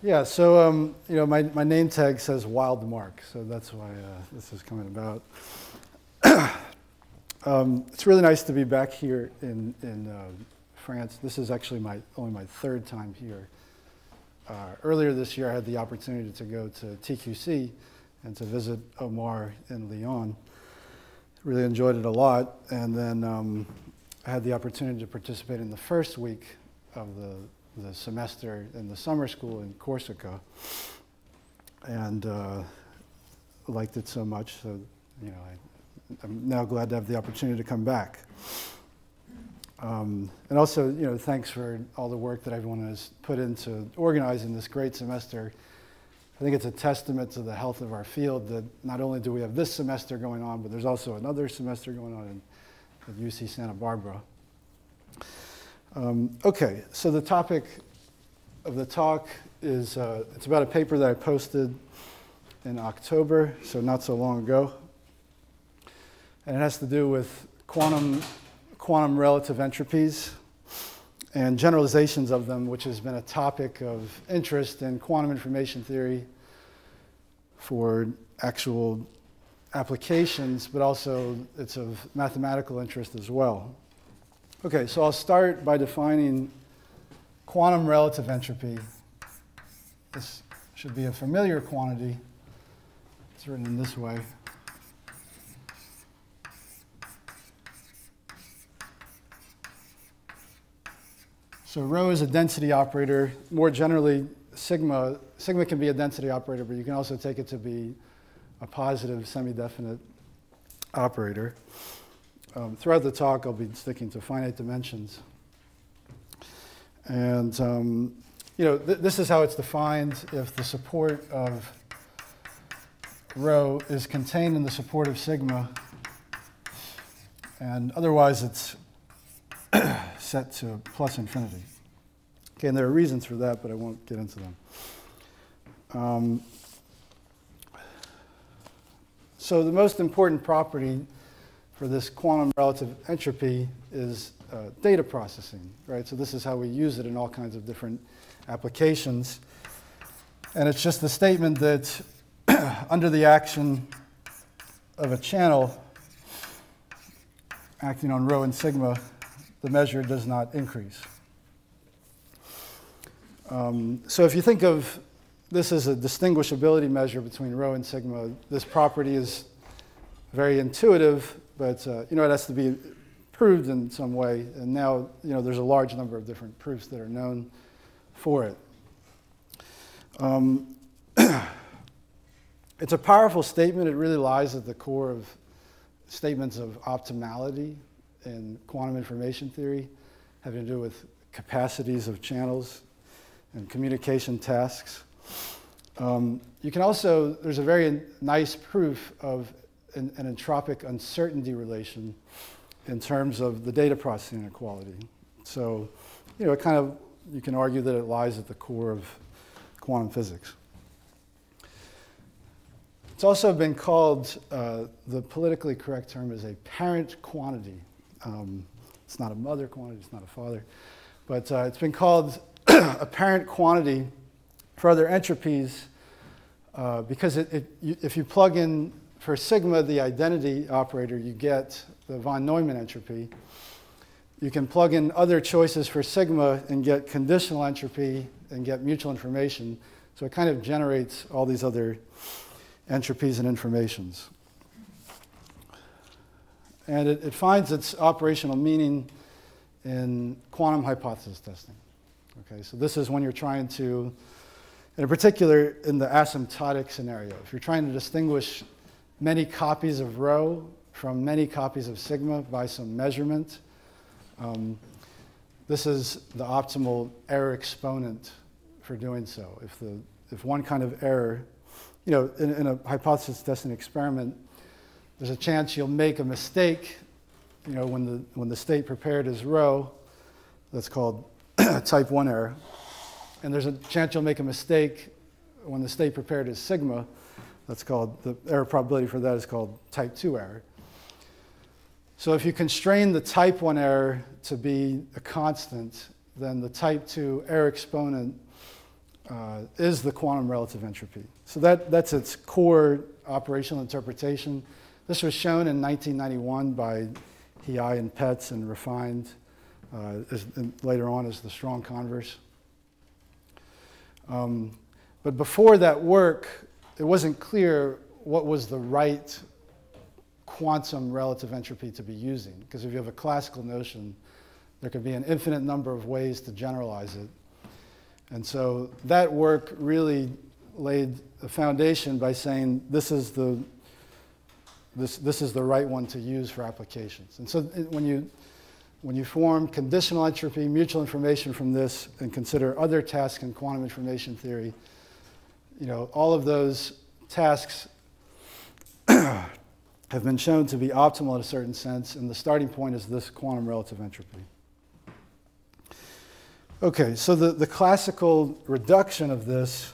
Yeah, so you know, my name tag says Wilde Mark, so that's why this is coming about. It's really nice to be back here in France. This is actually only my third time here. Earlier this year, I had the opportunity to go to TQC and to visit Omar in Lyon. Really enjoyed it a lot, and then I had the opportunity to participate in the first week of the semester in the summer school in Corsica, and liked it so much. So, you know, I'm now glad to have the opportunity to come back. And also, you know, thanks for all the work that everyone has put into organizing this great semester. I think it's a testament to the health of our field that not only do we have this semester going on, but there's also another semester going on at UC Santa Barbara. Okay, so the topic of the talk is, it's about a paper that I posted in October, so not so long ago. And it has to do with quantum relative entropies and generalizations of them, which has been a topic of interest in quantum information theory for actual applications, but also it's of mathematical interest as well. Okay, so I'll start by defining quantum relative entropy. This should be a familiar quantity. It's written in this way. So rho is a density operator. More generally, sigma can be a density operator, but you can also take it to be a positive semi-definite operator. Throughout the talk, I'll be sticking to finite dimensions. And you know, this is how it's defined if the support of rho is contained in the support of sigma, and otherwise it's set to plus infinity. Okay, and there are reasons for that, but I won't get into them. So the most important property for this quantum relative entropy is data processing, right? So this is how we use it in all kinds of different applications. And it's just the statement that under the action of a channel acting on rho and sigma, the measure does not increase. So if you think of this as a distinguishability measure between rho and sigma, this property is very intuitive, but you know, it has to be proved in some way. And now, you know, there's a large number of different proofs that are known for it. It's a powerful statement. It really lies at the core of statements of optimality in quantum information theory, having to do with capacities of channels and communication tasks. You can also, there's a very nice proof of an entropic uncertainty relation in terms of the data processing inequality. So, you know, it kind of, you can argue that it lies at the core of quantum physics. It's also been called, the politically correct term is a parent quantity. It's not a mother quantity, it's not a father, but it's been called a parent quantity for other entropies because if you plug in for sigma the identity operator, you get the von Neumann entropy. You can plug in other choices for sigma and get conditional entropy and get mutual information. So it kind of generates all these other entropies and informations. And it finds its operational meaning in quantum hypothesis testing. Okay, so this is when you're trying to, in particular in the asymptotic scenario, if you're trying to distinguish many copies of rho from many copies of sigma by some measurement, this is the optimal error exponent for doing so. If one kind of error, you know, in a hypothesis testing experiment, there's a chance you'll make a mistake, you know, when the state prepared is rho, that's called type 1 error. And there's a chance you'll make a mistake when the state prepared is sigma. That's called, the error probability for that is called type 2 error. So if you constrain the type 1 error to be a constant, then the type 2 error exponent is the quantum relative entropy. So that's its core operational interpretation. This was shown in 1991 by He and Petz and refined later on as the strong converse. But before that work, it wasn't clear what was the right quantum relative entropy to be using. Because if you have a classical notion, there could be an infinite number of ways to generalize it. And so that work really laid a foundation by saying this is the right one to use for applications. And so when you form conditional entropy, mutual information from this, and consider other tasks in quantum information theory, all of those tasks have been shown to be optimal in a certain sense, and the starting point is this quantum relative entropy. Okay, so the classical reduction of this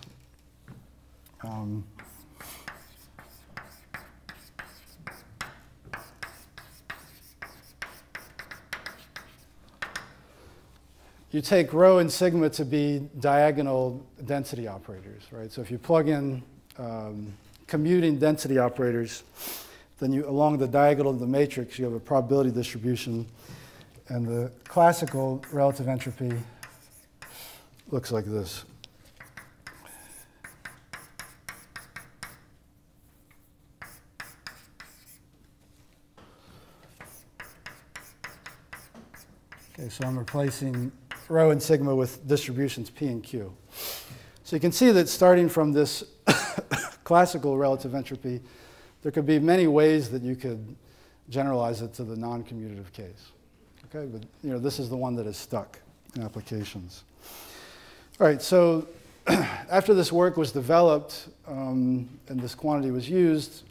you take rho and sigma to be diagonal density operators, right? So if you plug in commuting density operators, then along the diagonal of the matrix, you have a probability distribution, and the classical relative entropy looks like this. Okay, so I'm replacing rho and sigma with distributions P and Q. So you can see that starting from this classical relative entropy, there could be many ways that you could generalize it to the non-commutative case. Okay, but this is the one that is stuck in applications. All right, so after this work was developed and this quantity was used,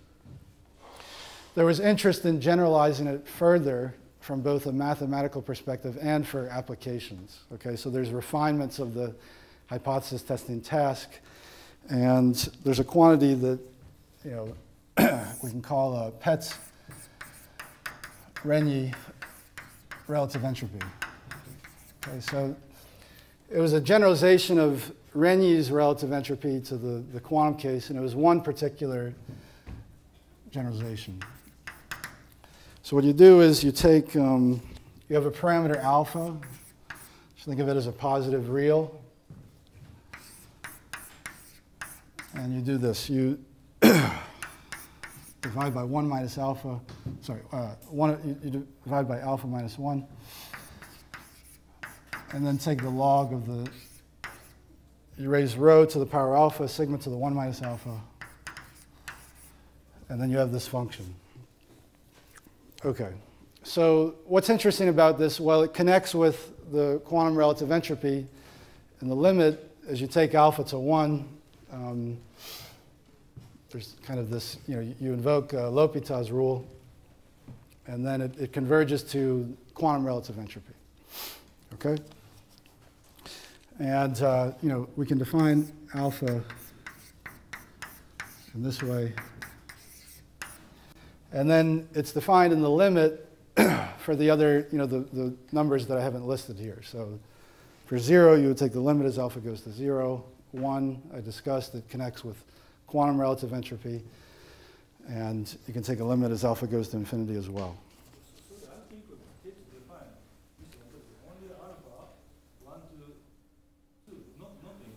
there was interest in generalizing it further from both a mathematical perspective and for applications. Okay, so there's refinements of the hypothesis testing task, and there's a quantity that we can call a Petz-Renyi relative entropy. Okay, so it was a generalization of Renyi's relative entropy to the quantum case, and it was one particular generalization. So what you do is you take, you have a parameter alpha. Just think of it as a positive real. And you do this. You divide by 1 minus alpha. Sorry, you divide by alpha minus 1. And then take the log of you raise rho to the power alpha, sigma to the 1 minus alpha. And then you have this function. Okay, so what's interesting about this? Well, it connects with the quantum relative entropy. And the limit, as you take alpha to 1, there's kind of this, you invoke L'Hopital's rule, and then it converges to quantum relative entropy. Okay? And, we can define alpha in this way. And then it's defined in the limit for the other, the numbers that I haven't listed here. So for 0, you would take the limit as alpha goes to 0. 1, I discussed, it connects with quantum relative entropy. And you can take a limit as alpha goes to infinity as well. So I think it's defined. Only alpha 1 to 2, nothing.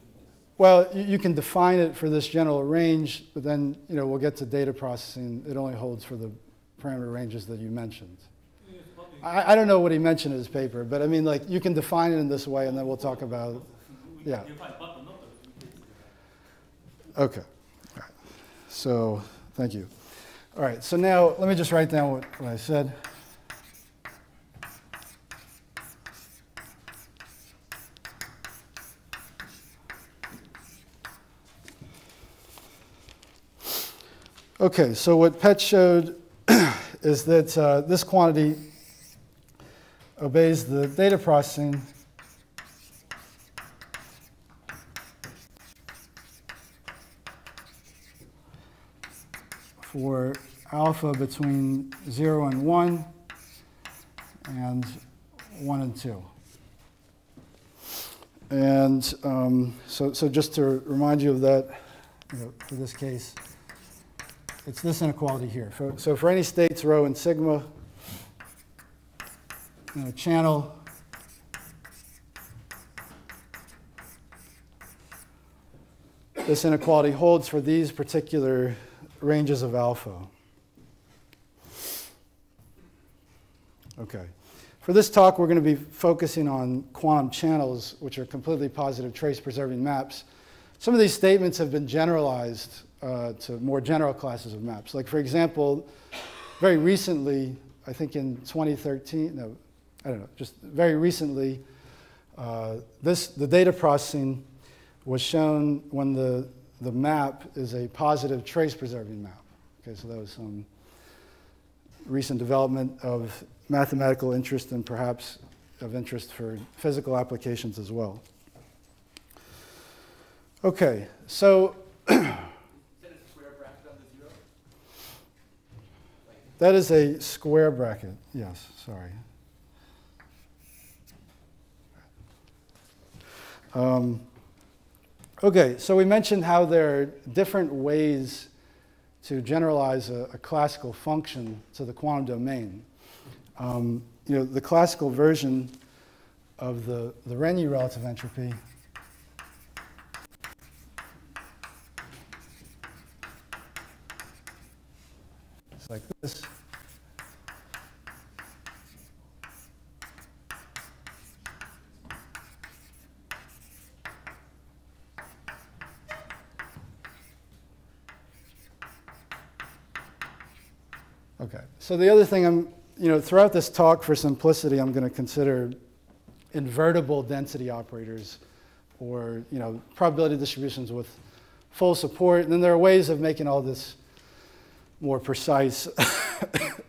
Well, you can define it for this general range, but then we'll get to data processing. It only holds for the parameter ranges that you mentioned. I don't know what he mentioned in his paper, but I mean, you can define it in this way, and then we'll talk about, yeah. Okay. All right. So thank you. All right. So now let me just write down what I said. Okay, so what Petz showed is that this quantity obeys the data processing for alpha between 0 and 1 and 1 and 2. And so just to remind you of that, for this case, it's this inequality here. So for any states rho and sigma, channel this inequality holds for these particular ranges of alpha. Okay. For this talk, we're going to be focusing on quantum channels, which are completely positive trace-preserving maps. Some of these statements have been generalized to more general classes of maps. Like, for example, very recently, I think in 2013, no, I don't know, just very recently, the data processing was shown when the map is a positive trace-preserving map. Okay, so that was some recent development of mathematical interest and perhaps of interest for physical applications as well. Okay, so that is a square bracket. Yes, sorry. Okay, so we mentioned how there are different ways to generalize a classical function to the quantum domain. The classical version of the Renyi relative entropy is like this. Okay, so the other thing throughout this talk, for simplicity, I'm going to consider invertible density operators, or probability distributions with full support. And then there are ways of making all this more precise, if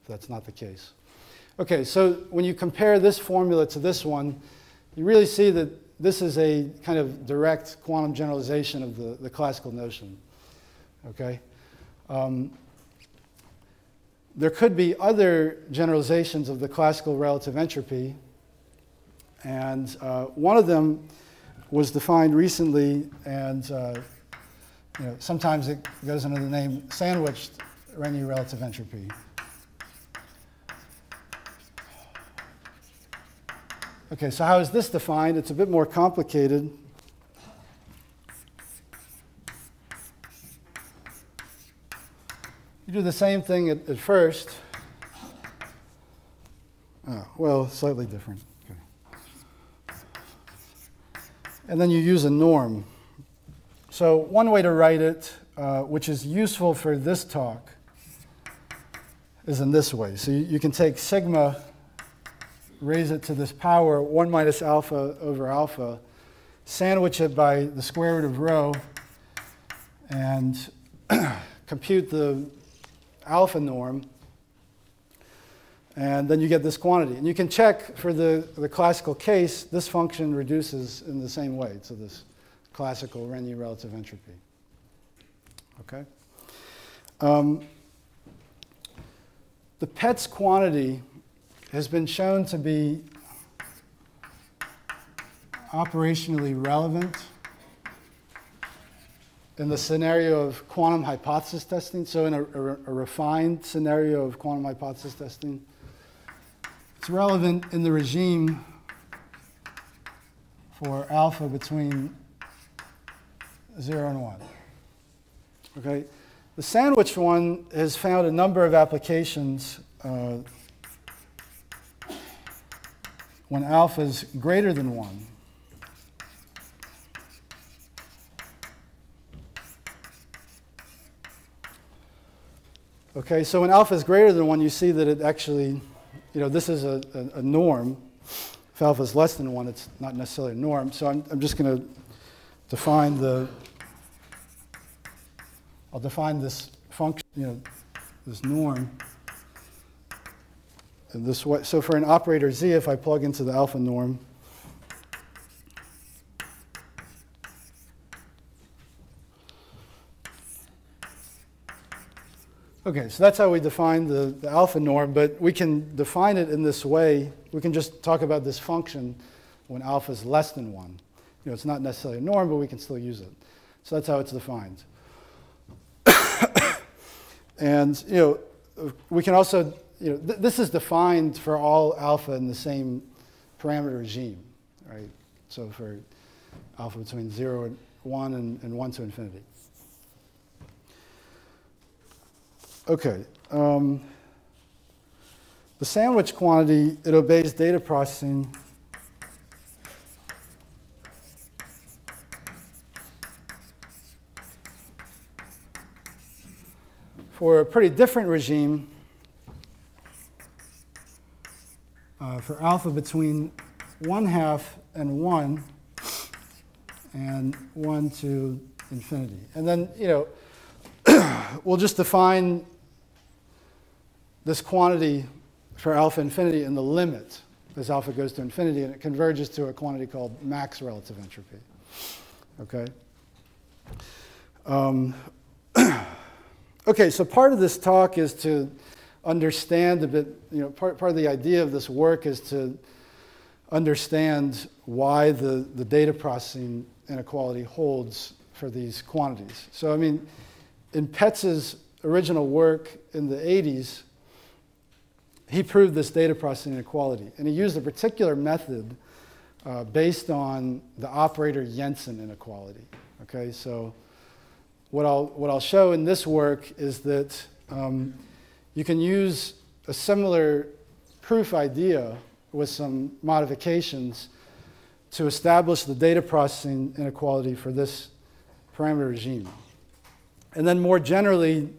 that's not the case. Okay, so when you compare this formula to this one, you really see that this is a kind of direct quantum generalization of the classical notion. Okay. There could be other generalizations of the classical relative entropy, and one of them was defined recently, and sometimes it goes under the name sandwiched Renyi relative entropy. Okay, so how is this defined? It's a bit more complicated. You do the same thing at first. Oh, well, slightly different. Okay. And then you use a norm. So one way to write it, which is useful for this talk, is in this way. So you can take sigma, raise it to this power, 1 minus alpha over alpha, sandwich it by the square root of rho, and compute the alpha norm, and then you get this quantity. And you can check for the classical case, this function reduces in the same way to this classical Renyi relative entropy. Okay? The Petz quantity has been shown to be operationally relevant in the scenario of quantum hypothesis testing. So in a refined scenario of quantum hypothesis testing, it's relevant in the regime for alpha between 0 and 1. Okay? The sandwich one has found a number of applications when alpha is greater than 1. Okay, so when alpha is greater than 1, you see that it actually, this is a norm. If alpha is less than 1, it's not necessarily a norm. So I'm just going to define I'll define this function, this norm in this way. So for an operator z, if I plug into the alpha norm, okay, so that's how we define the alpha norm, but we can define it in this way. We can just talk about this function when alpha is less than 1. It's not necessarily a norm, but we can still use it. So that's how it's defined. And we can also, this is defined for all alpha in the same parameter regime, right? So for alpha between 0 and 1 and 1 to infinity. Okay. The sandwich quantity, it obeys data processing for a pretty different regime for alpha between 1/2 and 1 and 1 to infinity. And then, we'll just define this quantity for alpha infinity in the limit as alpha goes to infinity, and it converges to a quantity called max relative entropy. Okay? Okay, so part of this talk is to understand a bit, part of the idea of this work is to understand why the data processing inequality holds for these quantities. So, I mean, in Petz's original work in the 80s, he proved this data processing inequality. And he used a particular method based on the operator Jensen inequality. Okay, so what I'll show in this work is that you can use a similar proof idea with some modifications to establish the data processing inequality for this parameter regime. And then more generally,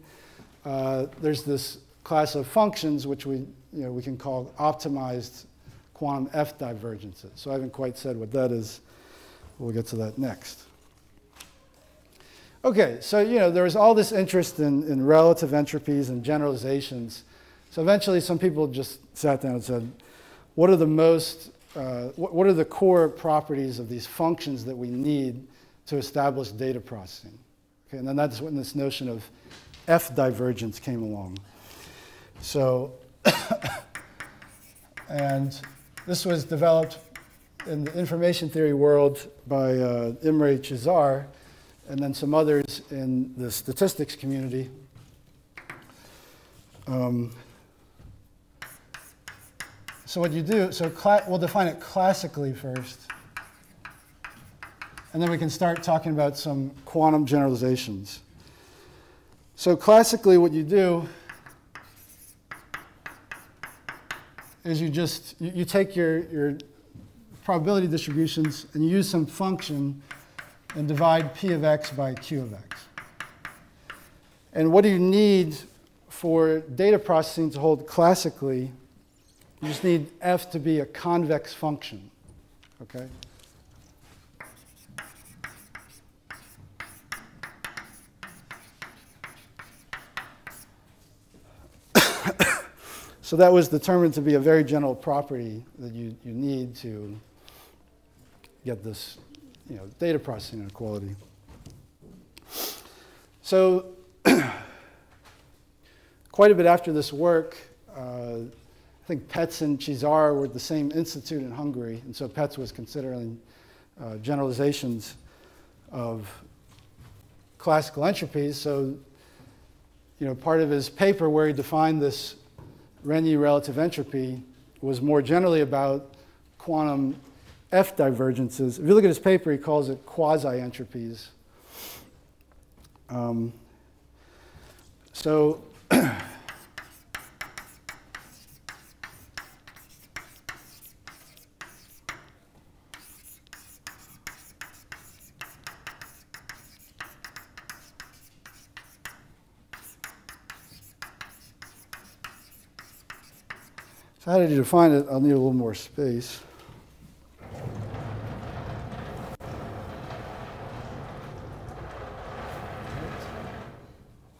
there's this class of functions which we can call optimized quantum f-divergences. So I haven't quite said what that is. We'll get to that next. Okay, so there was all this interest in relative entropies and generalizations. So eventually some people just sat down and said, what are the core properties of these functions that we need to establish data processing? Okay, and then that's when this notion of f-divergence came along. So, and this was developed in the information theory world by Imre Cizar, and then some others in the statistics community. So what you do, we'll define it classically first, and then we can start talking about some quantum generalizations. So classically what you do is you take your probability distributions and you use some function and divide p of x by q of x. And what do you need for data processing to hold classically? You just need f to be a convex function, okay? So that was determined to be a very general property that you need to get this data processing inequality. So quite a bit after this work, I think Petz and Cizar were at the same institute in Hungary, and so Petz was considering generalizations of classical entropies. So part of his paper where he defined this Renyi relative entropy was more generally about quantum f-divergences. If you look at his paper, he calls it quasi-entropies. So how did you define it? I'll need a little more space.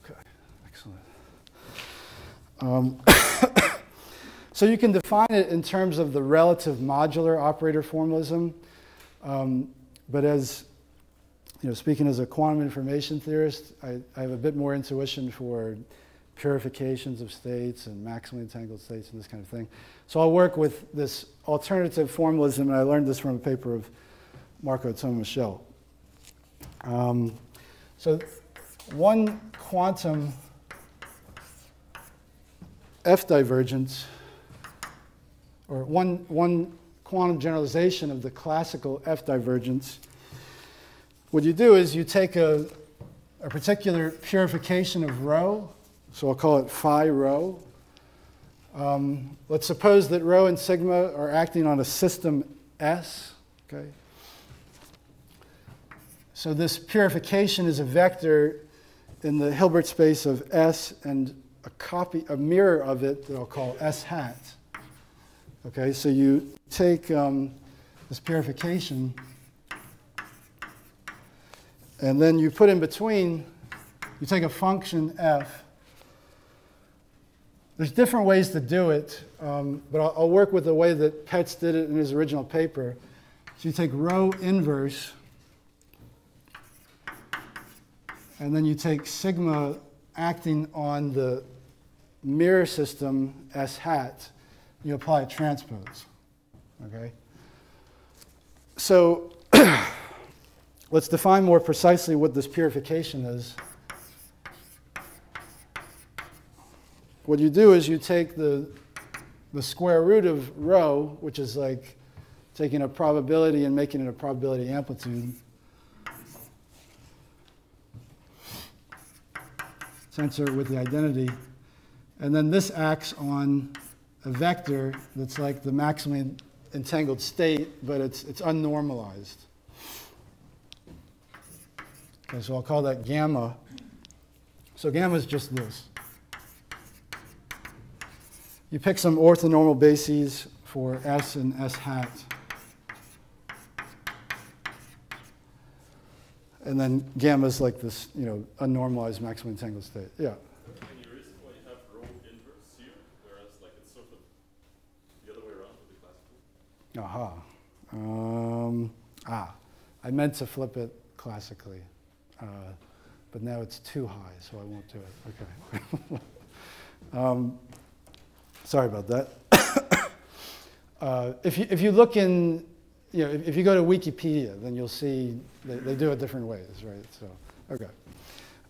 Okay, excellent. So you can define it in terms of the relative modular operator formalism. But as speaking as a quantum information theorist, I have a bit more intuition for purifications of states and maximally entangled states and this kind of thing. So I'll work with this alternative formalism, and I learned this from a paper of Marco Michel. So one quantum f-divergence, or one quantum generalization of the classical f-divergence, what you do is you take a particular purification of rho, so I'll call it phi rho. Let's suppose that rho and sigma are acting on a system S, okay? So this purification is a vector in the Hilbert space of S and a mirror of it that I'll call S hat. Okay, so you take this purification and then you put in between, you take a function f. There's different ways to do it, but I'll work with the way that Petz did it in his original paper. So you take rho inverse, and then you take sigma acting on the mirror system S hat, you apply a transpose, okay? So let's define more precisely what this purification is. What you do is you take the square root of rho, which is like taking a probability and making it a probability amplitude. Tensor it with the identity. And then this acts on a vector that's like the maximally entangled state, but it's unnormalized. Okay, so I'll call that gamma. So gamma is just this. You pick some orthonormal bases for S and S hat. And then gamma is like this, unnormalized maximally entangled state. Yeah. Any reason why you have rho inverse here, whereas like it's sort of the other way around with the classical? I meant to flip it classically, but now it's too high, so I won't do it. Okay. Sorry about that. If you look in, if you go to Wikipedia, then you'll see they do it different ways, right? So, okay.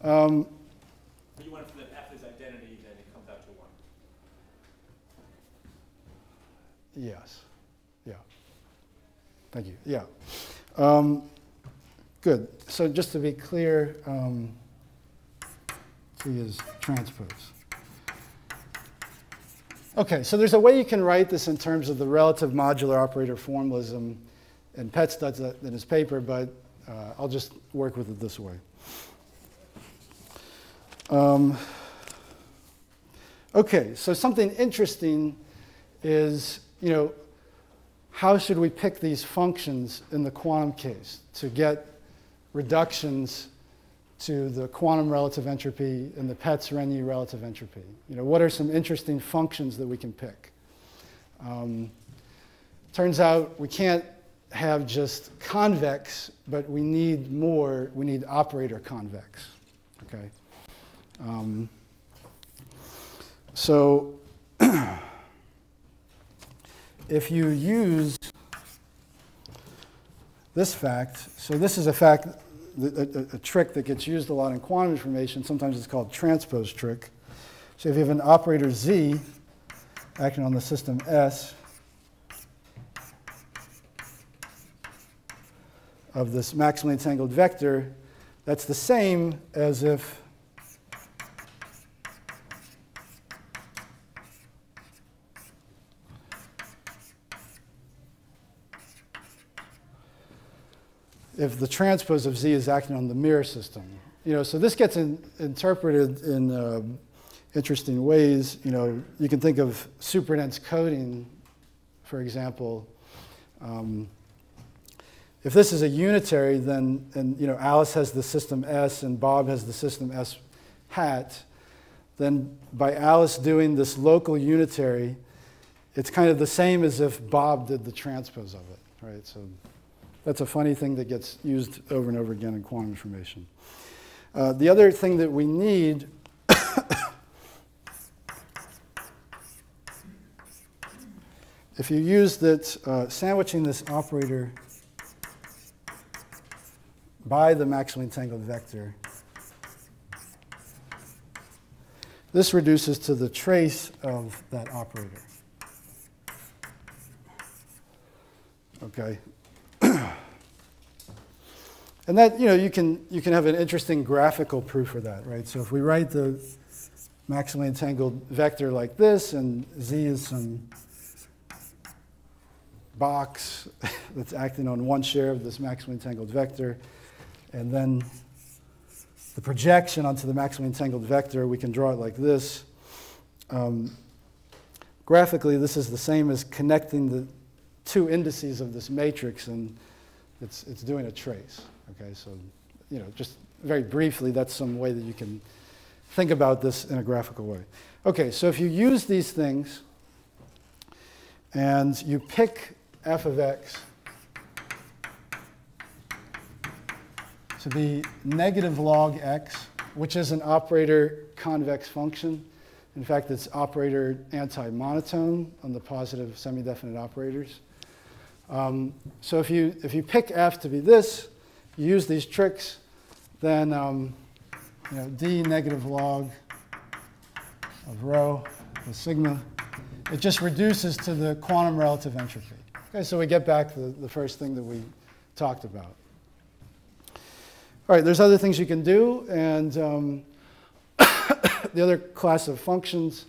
But you want to flip f as identity, then it comes out to 1. Yes. Yeah. Thank you. Yeah. Good. So just to be clear, T is transpose. Okay, so there's a way you can write this in terms of the relative modular operator formalism, and Petz does that in his paper, but I'll just work with it this way. Okay, so something interesting is, how should we pick these functions in the quantum case to get reductions to the quantum relative entropy and the Petz-Renyi relative entropy? What are some interesting functions that we can pick? Turns out we can't have just convex, but we need more. We need operator convex. Okay. So if you use this fact, so this is a fact, a trick that gets used a lot in quantum information. Sometimes it's called transpose trick. So if you have an operator Z acting on the system S of this maximally entangled vector, that's the same as if the transpose of Z is acting on the mirror system. So this gets interpreted in interesting ways. You can think of superdense coding, for example. If this is a unitary, then, Alice has the system S and Bob has the system S hat, then by Alice doing this local unitary, it's kind of the same as if Bob did the transpose of it, right? So that's a funny thing that gets used over and over again in quantum information. The other thing that we need if you use that, sandwiching this operator by the maximally entangled vector, this reduces to the trace of that operator. Okay. And that, you can have an interesting graphical proof of that, right? So if we write the maximally entangled vector like this, and Z is some box that's acting on one share of this maximally entangled vector, and then the projection onto the maximally entangled vector, we can draw it like this. Graphically, this is the same as connecting the two indices of this matrix, and it's doing a trace. Okay, so just very briefly, that's some way that you can think about this in a graphical way. Okay, so if you use these things and you pick f of x to be negative log x, which is an operator convex function. In fact, it's operator anti-monotone on the positive semi-definite operators. So if you pick f to be this, you use these tricks, then d negative log of rho with sigma, it just reduces to the quantum relative entropy. Okay, so we get back to the first thing that we talked about. All right, there's other things you can do, and the other class of functions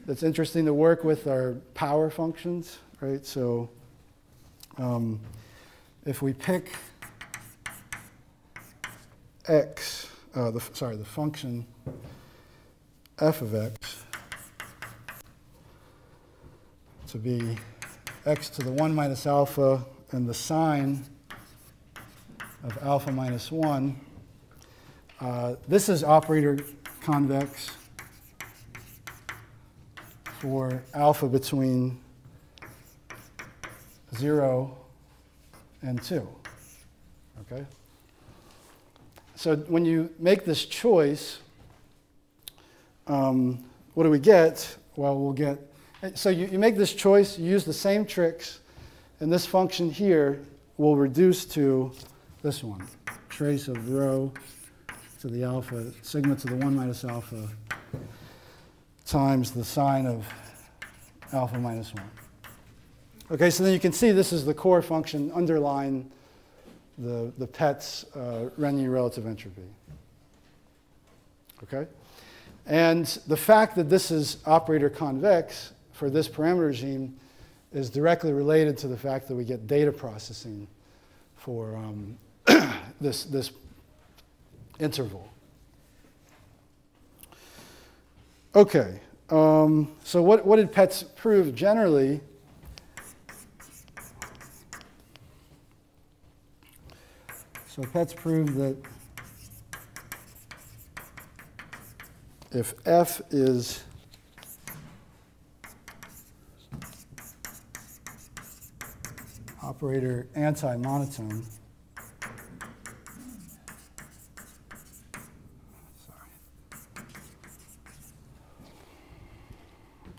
that's interesting to work with are power functions, right? So if we pick x, the function f of x to be x to the 1 minus alpha and the sine of alpha minus 1, this is operator convex for alpha between 0 and 2. Okay? So when you make this choice, what do we get? Well, we'll get, so you make this choice, you use the same tricks, and this function here will reduce to this one, trace of rho to the alpha, sigma to the 1 minus alpha times the sine of alpha minus 1. Okay, so then you can see this is the core function underlying the Petz-Renyi relative entropy. Okay? And the fact that this is operator convex for this parameter regime is directly related to the fact that we get data processing for this interval. Okay, so what did Petz prove generally? So Petz proved that if f is operator anti-monotone,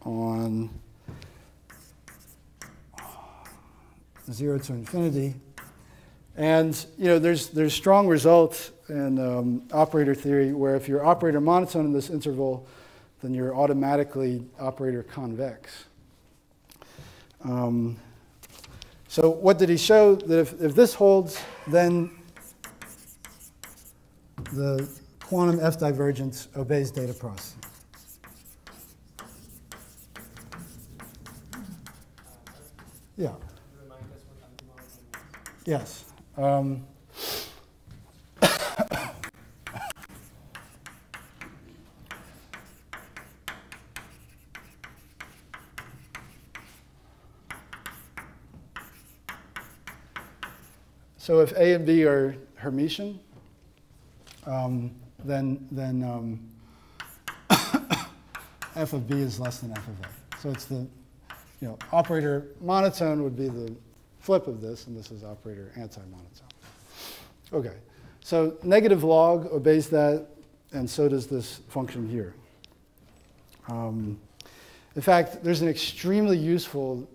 on 0 to infinity. And there's strong results in operator theory where if you're operator monotone in this interval, then you're automatically operator convex. So what did he show? That if this holds, then the quantum f-divergence obeys data processing. Yeah. Yes. So if A and B are Hermitian, then f of B is less than f of A. So it's the operator monotone would be the flip of this, and this is operator anti-monotone. Okay, so negative log obeys that, and so does this function here. In fact, there's an extremely useful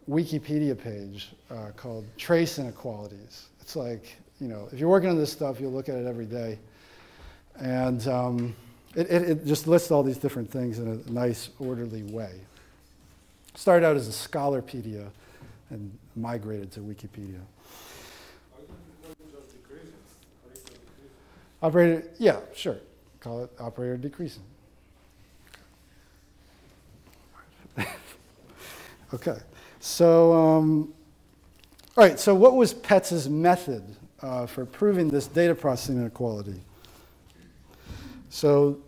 Wikipedia page called Trace Inequalities. It's like, you know, if you're working on this stuff, you'll look at it every day. And it just lists all these different things in a nice, orderly way. Started out as a Scholarpedia and migrated to Wikipedia. Operator, yeah, sure. Call it operator decreasing. Okay. So, all right, so what was Petz's method for proving this data processing inequality? So,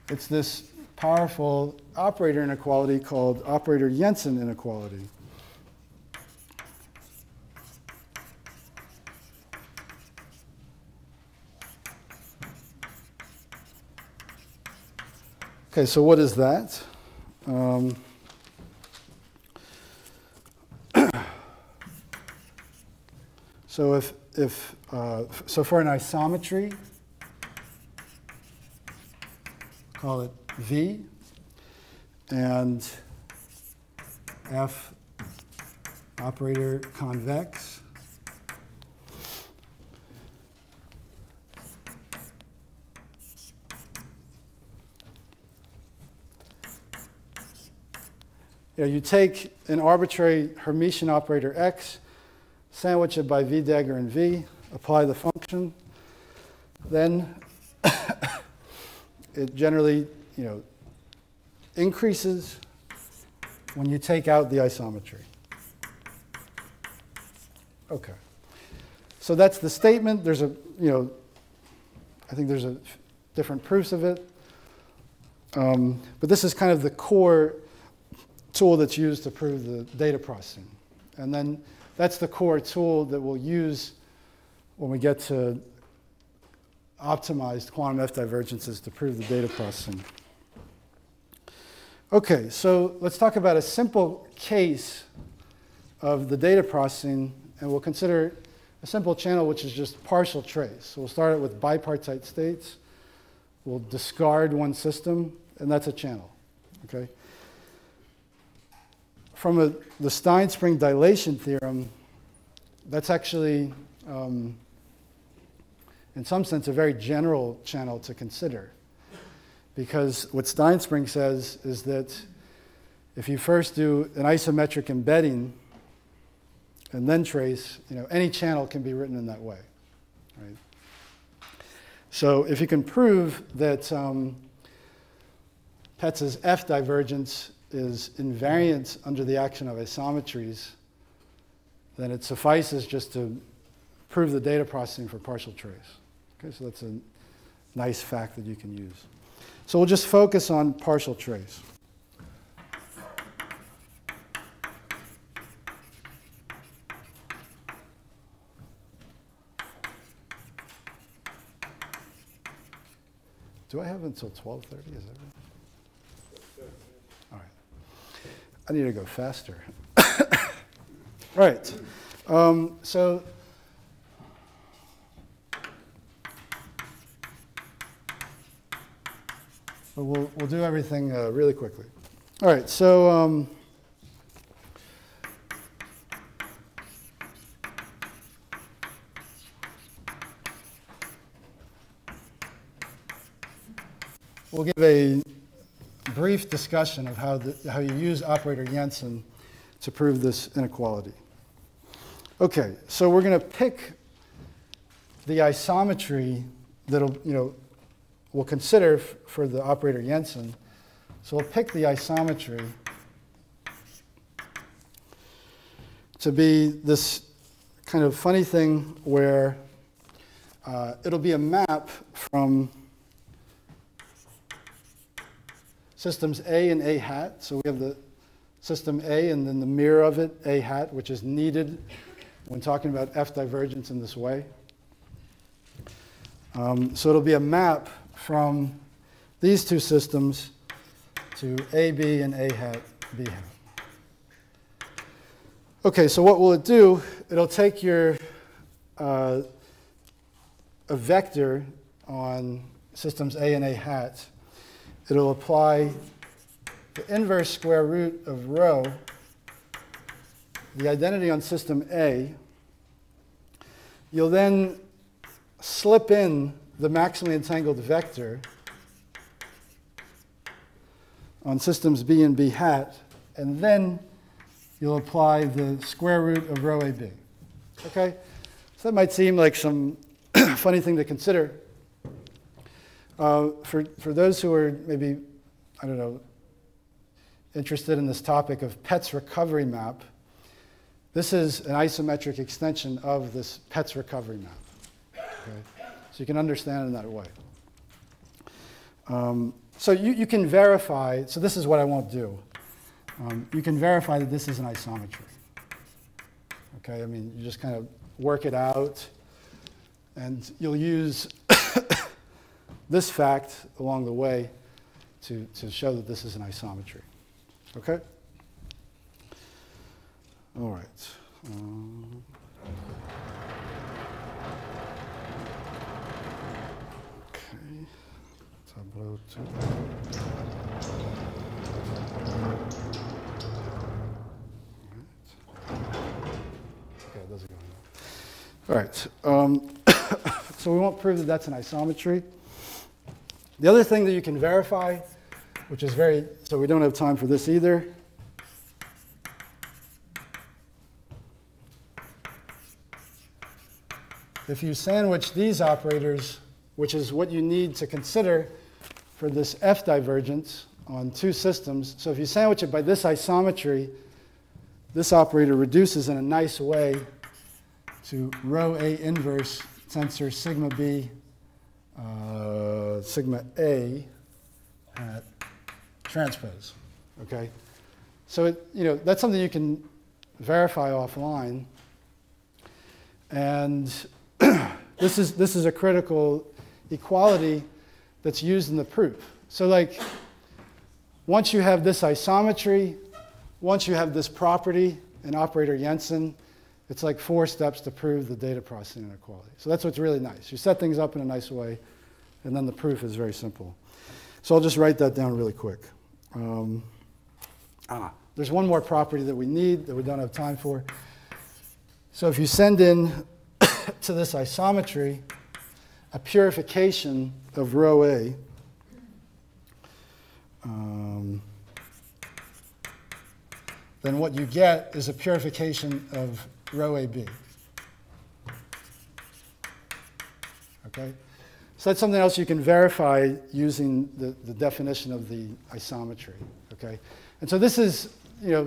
it's this powerful operator inequality called operator Jensen inequality. Okay, so what is that? So so for an isometry, call it V, and F operator convex. You take an arbitrary Hermitian operator X, sandwich it by V dagger and V, apply the function, then it generally, increases when you take out the isometry. Okay. So that's the statement. There's I think there's different proofs of it. But this is kind of the core tool that's used to prove the data processing. And then that's the core tool that we'll use when we get to optimized quantum f-divergences to prove the data processing. Okay, so let's talk about a simple case of the data processing, and we'll consider a simple channel which is just partial trace. So we'll start it with bipartite states. We'll discard one system, and that's a channel. Okay. From the Stein-Spring dilation theorem, that's actually, in some sense, a very general channel to consider. Because what Stein-Spring says is that if you first do an isometric embedding and then trace, any channel can be written in that way. Right? So if you can prove that Petz's f-divergence is invariant under the action of isometries, then it suffices just to prove the data processing for partial trace. Okay, so that's a nice fact that you can use. So we'll just focus on partial trace. Do I have until 12:30? Is that right? All right. I need to go faster. Right. So we'll do everything really quickly. All right. So we'll give a brief discussion of how you use operator Jensen to prove this inequality. Okay, so we're going to pick the isometry that'll, we'll consider for the operator Jensen. So we'll pick the isometry to be this kind of funny thing where it'll be a map from systems A and A hat. So we have the system A and then the mirror of it, A hat, which is needed when talking about f-divergence in this way. So it'll be a map from these two systems to AB and A hat, B hat. Okay, so what will it do? It'll take your a vector on systems A and A hat, it'll apply the inverse square root of rho, the identity on system A. You'll then slip in the maximally entangled vector on systems B and B hat, and then you'll apply the square root of rho AB. Okay? So that might seem like some funny thing to consider. For those who are maybe, I don't know, interested in this topic of Petz recovery map, this is an isometric extension of this Petz recovery map. Okay? So you can understand it in that way. So you can verify, so this is what I won't do. You can verify that this is an isometry. Okay, I mean, you just kind of work it out, and you'll use this fact along the way to show that this is an isometry. Okay? All right. Okay. Tableau 2. Okay, it doesn't go. All right. So we won't prove that that's an isometry. The other thing that you can verify, which is so we don't have time for this either. If you sandwich these operators, which is what you need to consider for this f-divergence on two systems, so if you sandwich it by this isometry, this operator reduces in a nice way to rho A inverse tensor sigma B sigma A at transpose. Okay, so that's something you can verify offline, and this is a critical equality that's used in the proof. So like, once you have this isometry, once you have this property in operator Jensen, it's like 4 steps to prove the data processing inequality. So that's what's really nice. You set things up in a nice way, and then the proof is very simple. So I'll just write that down really quick. There's one more property that we need that we don't have time for. So if you send in to this isometry a purification of rho A, then what you get is a purification of rho AB. Okay? So that's something else you can verify using the definition of the isometry. Okay? And so this is,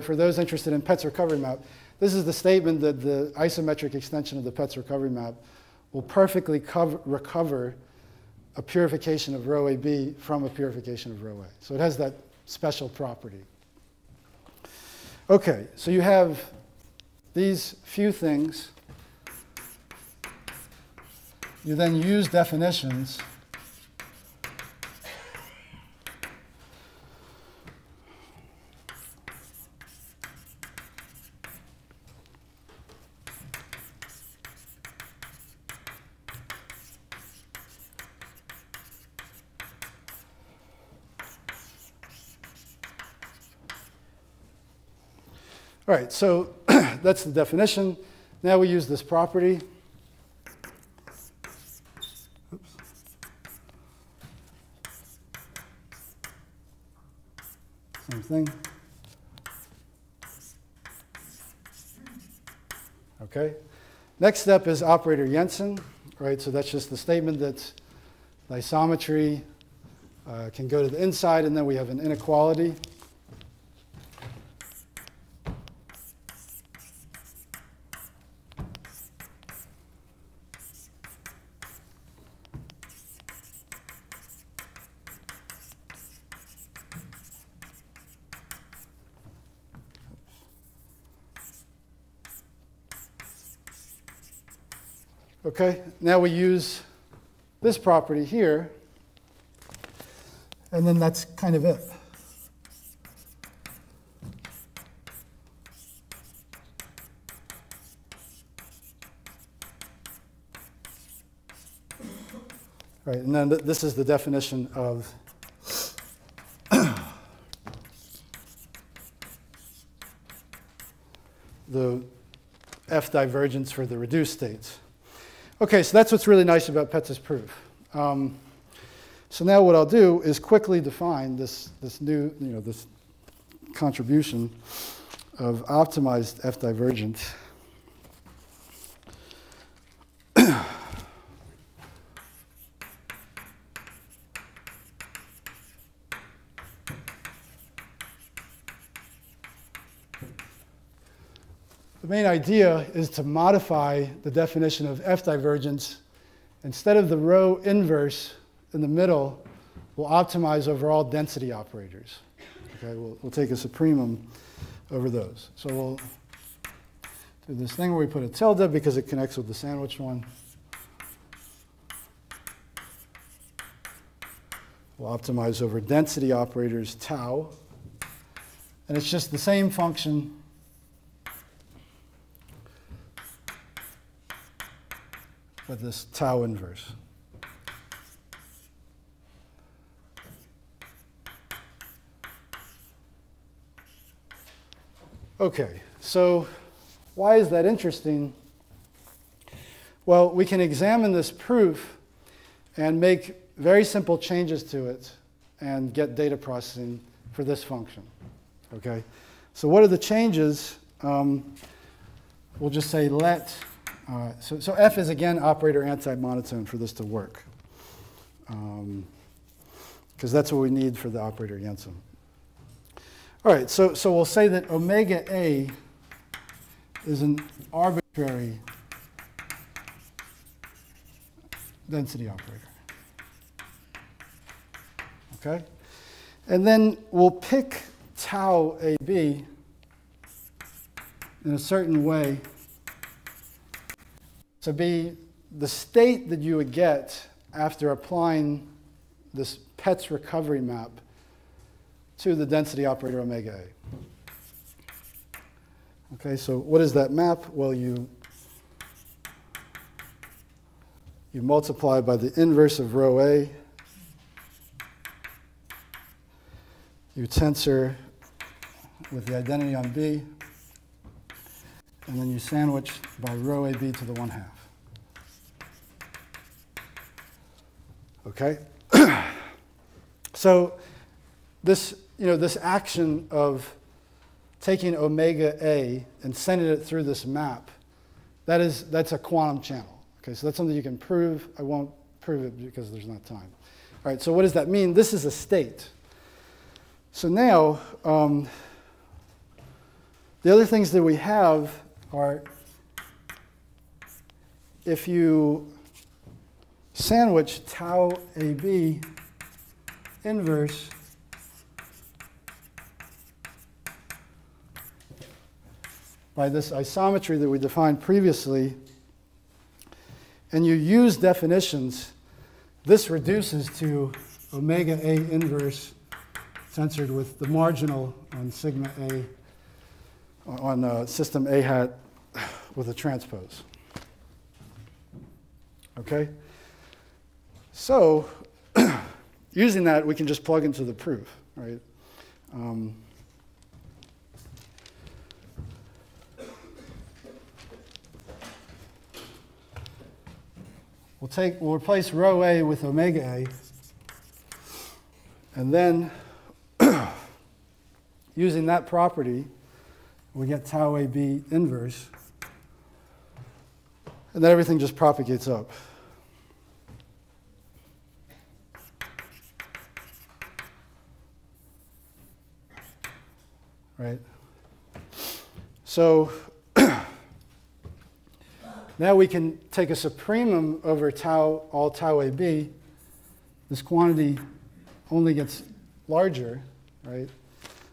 for those interested in Petz recovery map, this is the statement that the isometric extension of the Petz recovery map will perfectly recover a purification of rho AB from a purification of rho A. So it has that special property. Okay, so you have these few things. You then use definitions. All right, so that's the definition. Now we use this property. Oops. Same thing. Okay. Next step is operator Jensen. Right, so that's just the statement that the isometry can go to the inside, and then we have an inequality. Okay, now we use this property here, and then that's kind of it. Right, and then this is the definition of the f-divergence for the reduced states. Okay, so that's what's really nice about Petz's proof. So now what I'll do is quickly define this new, this contribution of optimized f-divergence. The main idea is to modify the definition of f-divergence. Instead of the row inverse in the middle, we'll optimize over all density operators. Okay, we'll take a supremum over those. So we'll do this thing where we put a tilde because it connects with the sandwich one. We'll optimize over density operators tau. And it's just the same function with this tau inverse. Okay, so why is that interesting? Well, we can examine this proof and make very simple changes to it and get data processing for this function. Okay, so what are the changes? We'll just say let. So f is, again, operator anti-monotone for this to work, because that's what we need for the operator Jensen. All right, so we'll say that omega A is an arbitrary density operator. Okay? And then we'll pick tau AB in a certain way to be the state that you would get after applying this Petz recovery map to the density operator omega A. Okay, so what is that map? Well, you multiply by the inverse of rho A. You tensor with the identity on B. And then you sandwich by rho AB to the 1/2. Okay? So this, this action of taking omega A and sending it through this map, that's a quantum channel. Okay, so that's something you can prove. I won't prove it because there's not time. All right, so what does that mean? This is a state. So now, the other things that we have are, if you sandwich tau AB inverse by this isometry that we defined previously, and you use definitions, this reduces to omega A inverse tensored with the marginal on sigma A on system A hat with a transpose. Okay? So using that, we can just plug into the proof, right? We'll replace rho A with omega A, and then using that property, we get tau AB inverse, and then everything just propagates up. Right? So now we can take a supremum over tau, all tau AB. This quantity only gets larger, right?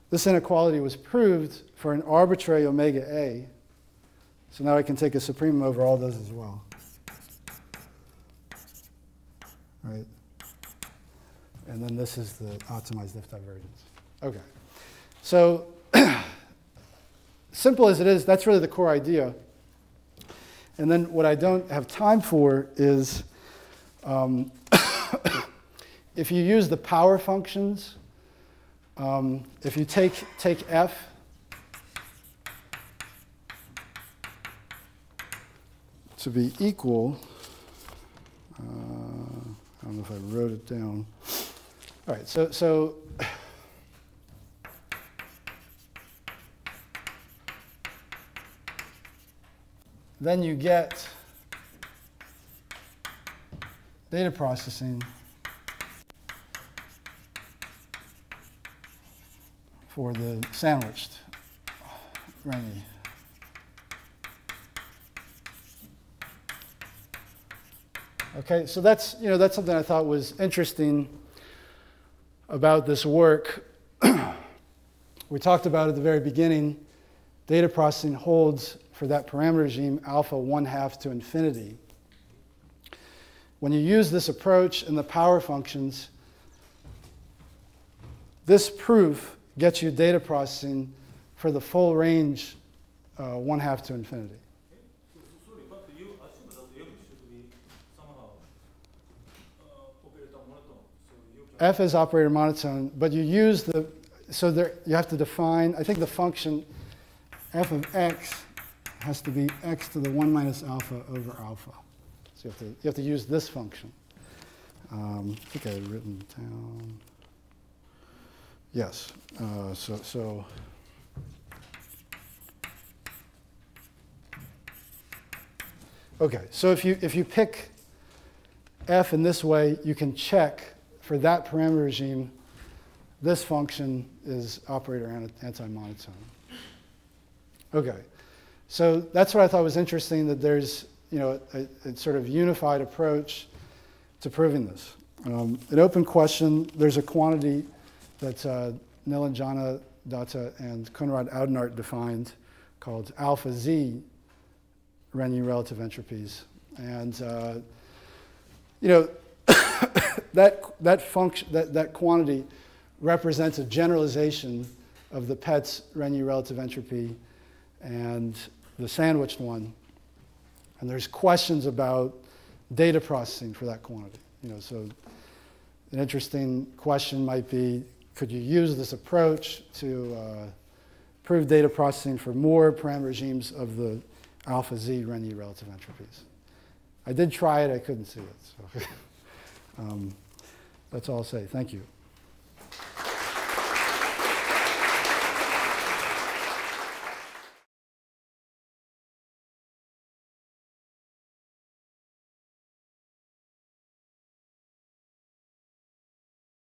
This inequality was proved for an arbitrary omega A. So now I can take a supremum over all those as well. Right? And then this is the optimized f-divergence. Okay. So simple as it is, that's really the core idea. And then what I don't have time for is if you use the power functions, if you take f to be equal, I don't know if I wrote it down. All right, so then you get data processing for the sandwiched Renyi. Okay, so that's something I thought was interesting about this work. We talked about at the very beginning, data processing holds for that parameter regime alpha 1/2 to infinity. When you use this approach in the power functions, this proof gets you data processing for the full range 1/2 to infinity. Sorry, but you assume that M should be somehow operator monotone. So you can F is operator monotone, but you use the, so there you have to define, I think the function f of x has to be x to the 1 minus alpha over alpha. So you have to use this function. I think I had written it down. Yes. So okay. So if you pick f in this way, you can check for that parameter regime. This function is operator anti-monotone. Okay. So that's what I thought was interesting, that there's a sort of unified approach to proving this. An open question, there's a quantity that Nilanjana Datta and Konrad Oudenardt defined called alpha z Renyi relative entropies. And that quantity represents a generalization of the Petz-Renyi relative entropy and the sandwiched one. And there's questions about data processing for that quantity. So an interesting question might be, could you use this approach to prove data processing for more parameter regimes of the alpha z Renyi relative entropies? I did try it, I couldn't see it. So that's all I'll say. Thank you.